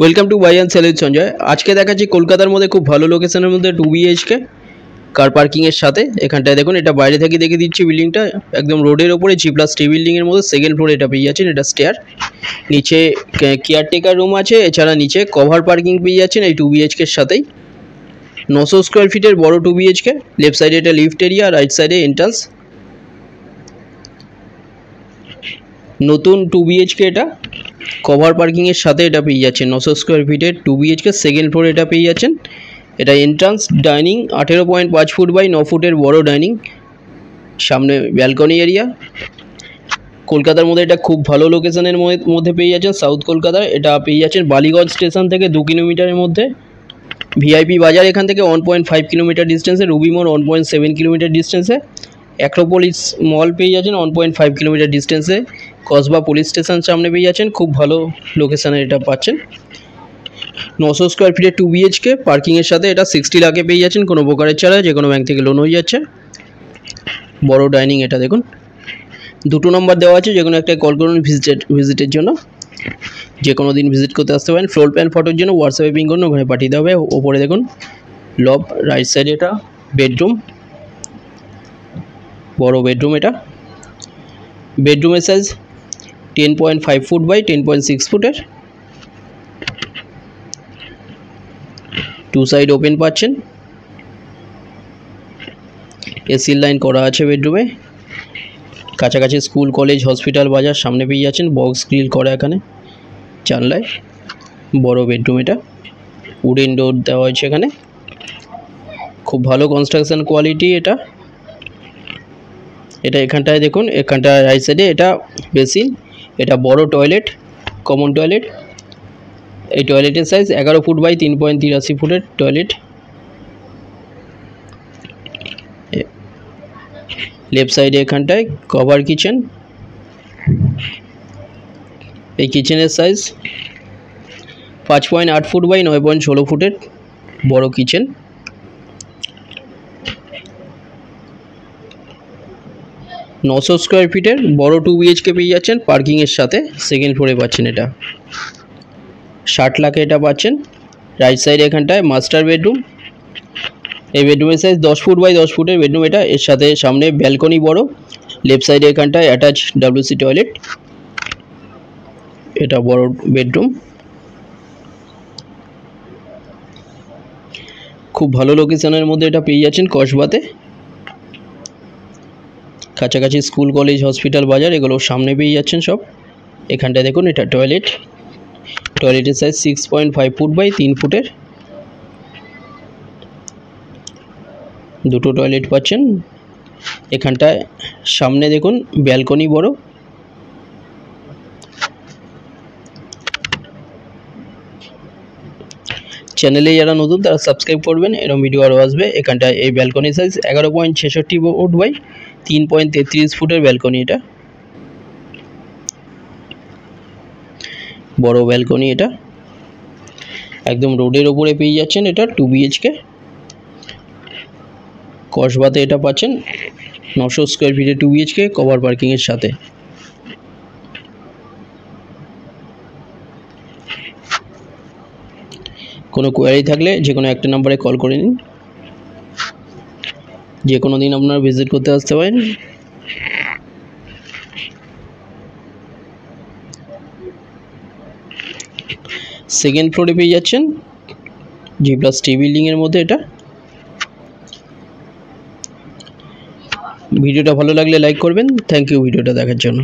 Welcome to buy and sell with Sanjay. আজকে দেখাচ্ছি কলকাতার মধ্যে খুব ভালো লোকেশনের মধ্যে 2 BHK কার পার্কিংয়ের সাথে। এখানটায় দেখুন, এটা বাইরে থেকে দেখে দিচ্ছি বিল্ডিংটা একদম রোডের ওপরে G+T বিল্ডিংয়ের মধ্যে সেকেন্ড ফ্লোরে এটা পেয়ে যাচ্ছেন। এটা স্টেয়ার, নিচে কেয়ারটেকার রুম আছে, এছাড়া নিচে কভার পার্কিং পেয়ে যাচ্ছেন এই 2 BHKর সাথেই। 900 স্কোয়ার ফিটের বড় 2 BHK। লেফট সাইডে এটা লিফট এরিয়া, রাইট সাইডে এন্ট্রান্স। নতুন 2 BHK এটা কভার পার্কিংয়ের সাথে এটা পেয়ে যাচ্ছেন। 900 স্কোয়ার ফিটের 2 BHK সেকেন্ড ফ্লোর এটা পেয়ে যাচ্ছেন। এটা এন্ট্রান্স, ডাইনিং 18.5 ফুট বাই 9 ফুটের বড় ডাইনিং, সামনে ব্যালকনি এরিয়া। কলকাতার মধ্যে এটা খুব ভালো লোকেশনের মধ্যে পেয়ে যাচ্ছেন, সাউথ কলকাতায়। এটা পেয়ে যাচ্ছেন বালিগঞ্জ স্টেশন থেকে 2 কিলোমিটারের মধ্যে। ভিআইপি বাজার এখান থেকে 1.5 কিলোমিটার ডিস্টেন্সে, রুবি মোড় 1.7 কিলোমিটার ডিস্টেন্সে, অ্যাক্রোপলিস মল পেয়ে যাচ্ছেন 1.5 কিলোমিটার ডিস্টেন্সে, কসবা পুলিশ স্টেশন সামনে পেয়ে যাচ্ছেন। খুব ভালো লোকেশানে এটা পাচ্ছেন। 900 স্কোয়ার ফিটের 2 BHK পার্কিংয়ের সাথে এটা 60 লাখে পেয়ে যাচ্ছেন কোনো প্রকারের ছাড়া, যে কোনো ব্যাংক থেকে লোন হয়ে যাচ্ছে। বড় ডাইনিং এটা দেখুন, 2 নম্বর দেওয়া আছে, যে কোনো একটা কল করুন ভিজিটের জন্য। যে কোনো দিন ভিজিট করতে আসতে পারেন। ফ্লোর প্ল্যান ফটোর জন্য হোয়াটসঅ্যাপে পিং করুন, ওখানে পাঠিয়ে দেওয়া হবে। ওপরে দেখুন লব, রাইট সাইডে এটা বেডরুম, বড় বেডরুম। এটা বেডরুমের সাইজ 10.5 ফুট বাই 10.6 ফুটের। 2 সাইড ওপেন পাচ্ছেন। এসি লাইন করা আছে বেডরুমে। কাছাকাছি স্কুল, কলেজ, হসপিটাল, বাজার সামনে পেয়ে যাচ্ছেন। বক্স গ্রিল করা এখানে জানলায়। বড় বেডরুম এটা, উডেন ডোর দেওয়া হয়েছে এখানে। খুব ভালো কনস্ট্রাকশন কোয়ালিটি এটা। এখানটায় দেখুন, এখানটায় রাইট সাইডে এটা বেসিন, এটা বড় টয়লেট, কমন টয়লেট। এই টয়লেটের সাইজ 11 ফুট বাই 3.83 ফুটের টয়লেট। লেফট সাইডে এখানটায় কভার কিচেন। এই কিচেনের সাইজ 5.8 ফুট বাই 9.16 ফুটের বড় কিচেন। নশো স্কোয়ার ফিটের বড় 2 BHK পেয়ে যাচ্ছেন পার্কিংয়ের সাথে, সেকেন্ড ফ্লোরে পাচ্ছেন। এটা 60 লাখে এটা পাচ্ছেন। রাইট সাইডে এখানটায় মাস্টার বেডরুম। এই বেডরুমের সাইজ 10 ফুট বাই 10 ফুটের বেডরুম এটা। এর সাথে সামনে ব্যালকনি বড়। লেফট সাইডে এখানটায় অ্যাটাচ WC টয়লেট। এটা বড় বেডরুম। খুব ভালো লোকেশনের মধ্যে এটা পেয়ে যাচ্ছেন কসবাতে। কাছাকাছি স্কুল, কলেজ, হসপিটাল, বাজার এগুলো সামনে পেয়ে যাচ্ছেন সব। এখানটায় দেখুন এটা টয়লেট। টয়লেটের সাইজ 6.5 ফুট বাই 3 ফুটের। 2টো টয়লেট পাচ্ছেন। এখানটায় সামনে দেখুন ব্যালকনি বড়। চ্যানেলে যারা নতুন তারা সাবস্ক্রাইব করবেন, এরকম ভিডিও আরও আসবে। এখানটায় এই ব্যালকনি সাইজ 11.66 ফুট বাই 3.33 ফুটের ব্যালকনি এটা। বড় ব্যালকনি এটা, একদম রোডের ওপরে পেয়ে যাচ্ছেন। এটা 2 BHK কসবাতে এটা পাচ্ছেন। 900 স্কোয়ার ফিটের 2 BHK কভার পার্কিংয়ের সাথে। কোনো কোয়ারি থাকলে যে কোনো একটা নাম্বারে কল করে নিন। যে কোনো দিন আপনারা ভিজিট করতে আসতে পারেন। সেকেন্ড ফ্লোরে পেয়ে যাচ্ছেন G+T বিল্ডিংয়ের মধ্যে এটা। ভিডিওটা ভালো লাগলে লাইক করবেন। থ্যাংক ইউ ভিডিওটা দেখার জন্য।